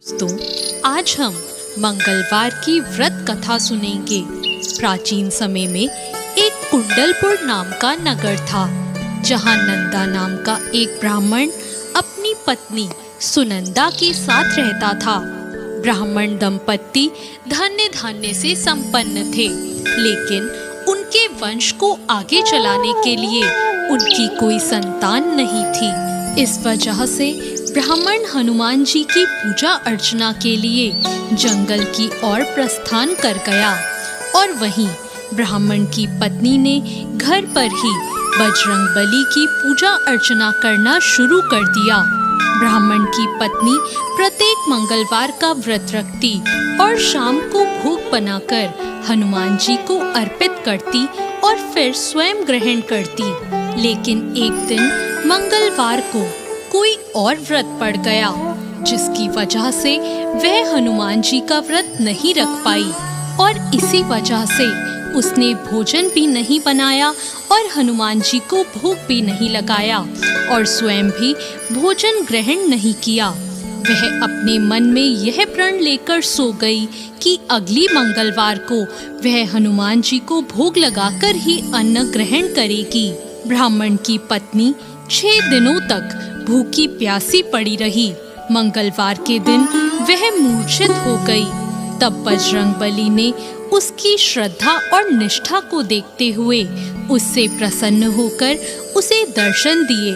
दोस्तों, आज हम मंगलवार की व्रत कथा सुनेंगे। प्राचीन समय में एक कुंडलपुर नाम का नगर था, जहां नंदा नाम का एक ब्राह्मण अपनी पत्नी सुनंदा के साथ रहता था। ब्राह्मण दंपति धन्य धान्य से संपन्न थे, लेकिन उनके वंश को आगे चलाने के लिए उनकी कोई संतान नहीं थी। इस वजह से ब्राह्मण हनुमान जी की पूजा अर्चना के लिए जंगल की ओर प्रस्थान कर गया और वहीं ब्राह्मण की पत्नी ने घर पर ही बजरंगबली की पूजा अर्चना करना शुरू कर दिया। ब्राह्मण की पत्नी प्रत्येक मंगलवार का व्रत रखती और शाम को भोग बनाकर हनुमान जी को अर्पित करती और फिर स्वयं ग्रहण करती। लेकिन एक दिन मंगलवार को कोई और व्रत पड़ गया, जिसकी वजह से वह हनुमान जी का व्रत नहीं रख पाई और इसी वजह से उसने भोजन भी नहीं बनाया और हनुमान जी को भोग भी नहीं लगाया और स्वयं भी भोजन ग्रहण नहीं किया। वह अपने मन में यह प्रण लेकर सो गई कि अगली मंगलवार को वह हनुमान जी को भोग लगाकर ही अन्न ग्रहण करेगी। ब्राह्मण की पत्नी 6 दिनों तक भूखी प्यासी पड़ी रही। मंगलवार के दिन वह मूर्छित हो गई। तब बजरंगबली ने उसकी श्रद्धा और निष्ठा को देखते हुए उससे प्रसन्न होकर उसे दर्शन दिए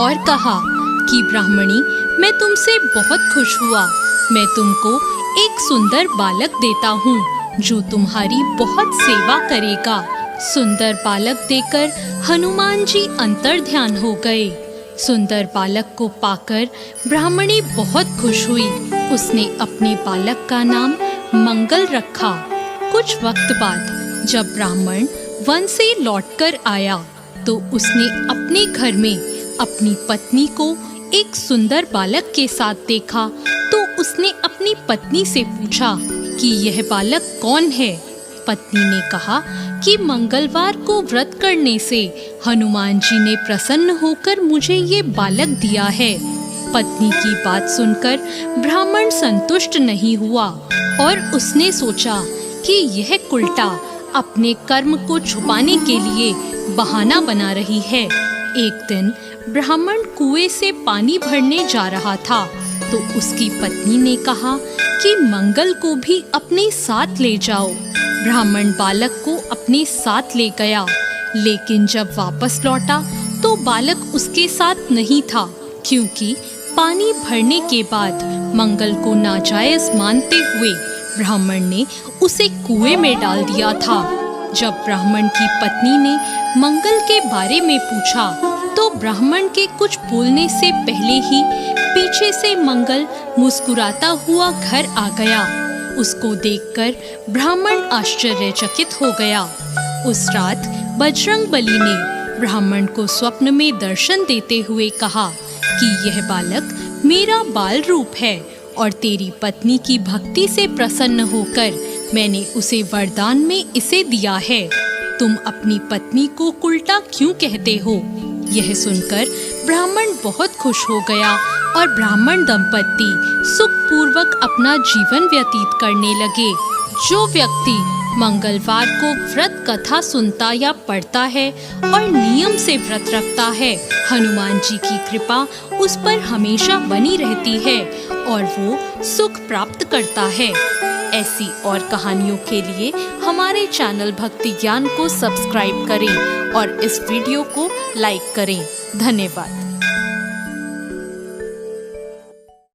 और कहा कि ब्राह्मणी, मैं तुमसे बहुत खुश हुआ। मैं तुमको एक सुंदर बालक देता हूँ जो तुम्हारी बहुत सेवा करेगा। सुंदर बालक देकर हनुमान जी अंतर्ध्यान हो गए। सुंदर बालक को पाकर ब्राह्मणी बहुत खुश हुई। उसने अपने बालक का नाम मंगल रखा। कुछ वक्त बाद जब ब्राह्मण वन से लौटकर आया तो उसने अपने घर में अपनी पत्नी को एक सुंदर बालक के साथ देखा। तो उसने अपनी पत्नी से पूछा कि यह बालक कौन है। पत्नी ने कहा कि मंगलवार को व्रत करने से हनुमान जी ने प्रसन्न होकर मुझे ये बालक दिया है। पत्नी की बात सुनकर ब्राह्मण संतुष्ट नहीं हुआ और उसने सोचा कि यह कुलटा अपने कर्म को छुपाने के लिए बहाना बना रही है। एक दिन ब्राह्मण कुएं से पानी भरने जा रहा था तो उसकी पत्नी ने कहा कि मंगल को भी अपने साथ ले जाओ। ब्राह्मण बालक को अपने साथ ले गया, लेकिन जब वापस लौटा तो बालक उसके साथ नहीं था, क्योंकि पानी भरने के बाद मंगल को नाजायज मानते हुए ब्राह्मण ने उसे कुएं में डाल दिया था। जब ब्राह्मण की पत्नी ने मंगल के बारे में पूछा तो ब्राह्मण के कुछ बोलने से पहले ही पीछे से मंगल मुस्कुराता हुआ घर आ गया। उसको देखकर ब्राह्मण आश्चर्यचकित हो गया। उस रात बजरंगबली ने ब्राह्मण को स्वप्न में दर्शन देते हुए कहा कि यह बालक मेरा बाल रूप है और तेरी पत्नी की भक्ति से प्रसन्न होकर मैंने उसे वरदान में इसे दिया है। तुम अपनी पत्नी को उल्टा क्यों कहते हो? यह सुनकर ब्राह्मण बहुत खुश हो गया और ब्राह्मण दंपति सुखपूर्वक अपना जीवन व्यतीत करने लगे। जो व्यक्ति मंगलवार को व्रत कथा सुनता या पढ़ता है और नियम से व्रत रखता है, हनुमान जी की कृपा उस पर हमेशा बनी रहती है और वो सुख प्राप्त करता है। ऐसी और कहानियों के लिए हमारे चैनल भक्ति ज्ञान को सब्सक्राइब करें और इस वीडियो को लाइक करें। धन्यवाद।